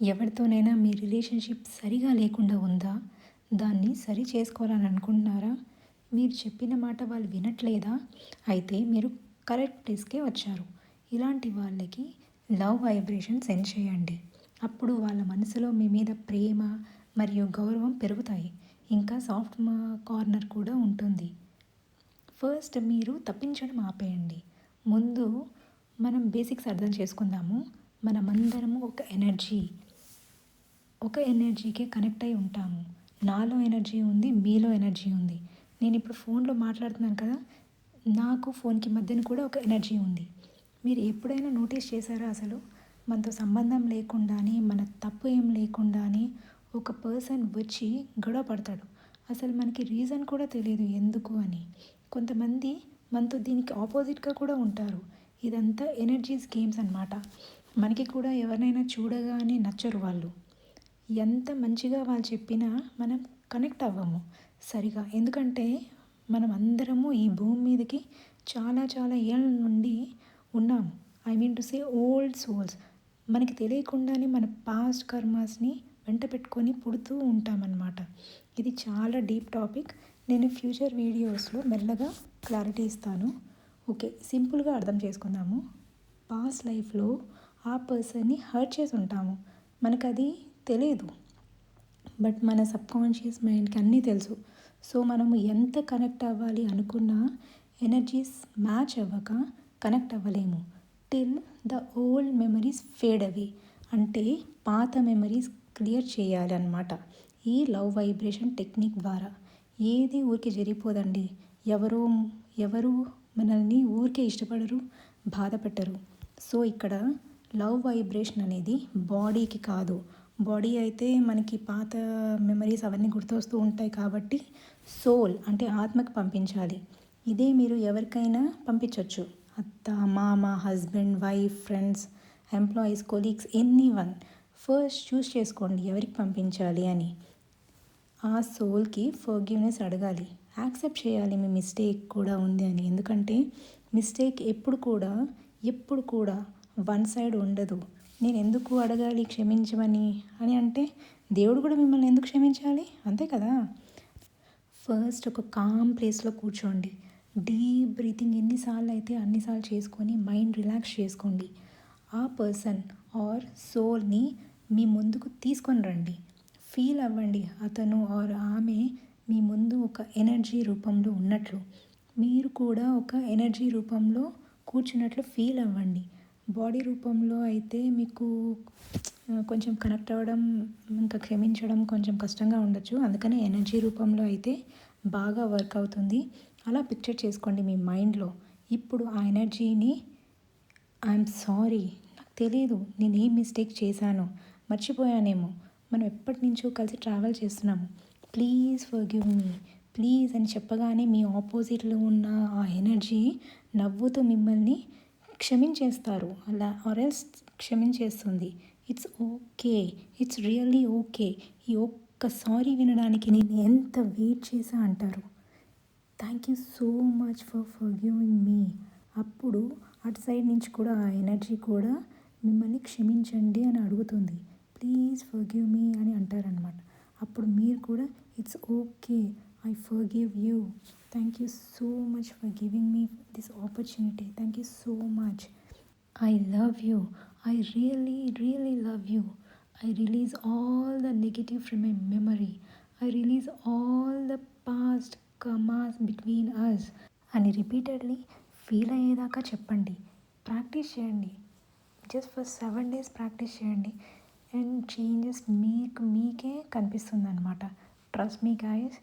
ఎవరితోనైనా మీ రిలేషన్షిప్ సరిగా లేకుండా ఉందా? దాన్ని సరి చేసుకోవాలని అనుకుంటున్నారా? మీరు చెప్పిన మాట వాళ్ళు వినట్లేదా? అయితే మీరు కరెక్ట్ ప్లేస్‌కే వచ్చారు. ఇలాంటి వాళ్ళకి లవ్ వైబ్రేషన్ సెండ్ చేయండి. అప్పుడు వాళ్ళ మనసులో మీ మీద ప్రేమ మరియు గౌరవం పెరుగుతాయి. ఇంకా సాఫ్ట్ కార్నర్ కూడా ఉంటుంది. ఫస్ట్ మీరు తప్పించడం ఆపేయండి. ముందు మనం బేసిక్స్ అర్థం చేసుకుందాము. మనమందరము ఒక ఎనర్జీకే కనెక్ట్ అయి ఉంటాము. నాలో ఎనర్జీ ఉంది, మీలో ఎనర్జీ ఉంది. నేను ఇప్పుడు ఫోన్లో మాట్లాడుతున్నాను కదా, నాకు ఫోన్కి మధ్యన కూడా ఒక ఎనర్జీ ఉంది. మీరు ఎప్పుడైనా నోటీస్ చేశారా అసలు? మనతో సంబంధం లేకుండానే, మన తప్పు ఏం లేకుండానే ఒక పర్సన్ వచ్చి గొడవ పడతాడు. అసలు మనకి రీజన్ కూడా తెలియదు ఎందుకు అని. కొంతమంది మనతో దీనికి ఆపోజిట్గా కూడా ఉంటారు. ఇదంతా ఎనర్జీస్ గేమ్స్ అన్నమాట. మనకి కూడా ఎవరినైనా చూడగానే నచ్చరు వాళ్ళు. ఎంత మంచిగా వాళ్ళు చెప్పినా మనం కనెక్ట్ అవ్వము సరిగా. ఎందుకంటే మనం అందరము ఈ భూమి మీదకి చాలా చాలా ఏళ్ళ నుండి ఉన్నాము. I mean to say old souls. మనకి తెలియకుండానే మన పాస్ట్ కర్మాస్ని వెంట పెట్టుకొని పుడుతూ ఉంటామన్నమాట. ఇది చాలా డీప్ టాపిక్. నేను ఫ్యూచర్ వీడియోస్లో మెల్లగా క్లారిటీ ఇస్తాను. ఓకే, సింపుల్గా అర్థం చేసుకుందాము. పాస్ట్ లైఫ్లో ఆ పర్సన్ని హర్ట్ చేసి ఉంటాము. మనకు అది తెలియదు, బట్ మన సబ్కాన్షియస్ మైండ్కి అన్నీ తెలుసు. సో మనము ఎంత కనెక్ట్ అవ్వాలి అనుకున్నా ఎనర్జీస్ మ్యాచ్ అవ్వక కనెక్ట్ అవ్వలేము. Till the old memories fade away. అంటే పాత మెమరీస్ క్లియర్ చేయాలి అన్నమాట ఈ లవ్ వైబ్రేషన్ టెక్నిక్ ద్వారా. ఏది ఊరికే జరిగిపోదండి. ఎవరు ఎవరు మనల్ని ఊరికే ఇష్టపడరు, బాధ పెట్టరు. సో ఇక్కడ లవ్ వైబ్రేషన్ అనేది బాడీకి కాదు. బాడీ అయితే మనకి పాత మెమరీస్ అవన్నీ గుర్తొస్తూ ఉంటాయి కాబట్టి సోల్ అంటే ఆత్మకి పంపించాలి. ఇదే మీరు ఎవరికైనా పంపించవచ్చు. అత్త, మామ, husband, wife, friends, employees, colleagues, anyone. First choose చేసుకోండి ఎవరికి పంపించాలి అని. ఆ సోల్కి ఫర్గివ్నెస్ అడగాలి. యాక్సెప్ట్ చేయాలి మీ మిస్టేక్ కూడా ఉంది అని. ఎందుకంటే మిస్టేక్ ఎప్పుడు కూడా వన్ సైడ్ ఉండదు. నేను ఎందుకు అడగాలి క్షమించమని అని అంటే దేవుడు కూడా మిమ్మల్ని ఎందుకు క్షమించాలి? అంతే కదా. ఫస్ట్ ఒక కామ్ ప్లేస్లో కూర్చోండి. డీప్ బ్రీతింగ్ ఎన్నిసార్లు అయితే అన్నిసార్లు చేసుకొని మైండ్ రిలాక్స్ చేసుకోండి. ఆ పర్సన్ ఆర్ సోల్ని మీ ముందుకు తీసుకొని రండి. ఫీల్ అవ్వండి అతను ఆర్ ఆమె మీ ముందు ఒక ఎనర్జీ రూపంలో ఉన్నట్లు. మీరు కూడా ఒక ఎనర్జీ రూపంలో కూర్చున్నట్లు ఫీల్ అవ్వండి. బాడీ రూపంలో అయితే మీకు కొంచెం కనెక్ట్ అవ్వడం, ఇంకా క్షమించడం కొంచెం కష్టంగా ఉండొచ్చు. అందుకనే ఎనర్జీ రూపంలో అయితే బాగా వర్క్ అవుతుంది. అలా పిక్చర్ చేసుకోండి మీ మైండ్లో. ఇప్పుడు ఆ ఎనర్జీని ఐఎమ్ సారీ, నాకు తెలియదు నేను ఏం మిస్టేక్ చేశాను, మర్చిపోయానేమో, మనం ఎప్పటి నుంచో కలిసి ట్రావెల్ చేస్తున్నాము, ప్లీజ్ ఫర్గివ్ మీ, ప్లీజ్ అని చెప్పగానే మీ ఆపోజిట్లో ఉన్న ఆ ఎనర్జీ నవ్వుతూ మిమ్మల్ని క్షమించేస్తారు. అలా ఆర్ఎల్స్ క్షమించేస్తుంది. It's okay, it's really okay. ఈ ఒక్క సారీ వినడానికి నేను ఎంత వెయిట్ చేశా అంటారు. Thank you so much for forgiving me. అప్పుడు అటు సైడ్ నుంచి కూడా ఆ ఎనర్జీ కూడా మిమ్మల్ని క్షమించండి అని అడుగుతుంది. ప్లీజ్ ఫర్గివ్ మీ అని అంటారనమాట. అప్పుడు మీరు కూడా it's okay, I forgive you, thank you so much for giving me this opportunity, thank you so much, I love you, I really really love you, I release all the negative from my memory, I release all the past karmas between us అని repeatedly feel అయ్యేదాకా చెప్పండి. Practice చేయండి. Just for 7 days practice చేయండి and changes మీకే కనిపిస్తుంది అనమాట. Trust me guys,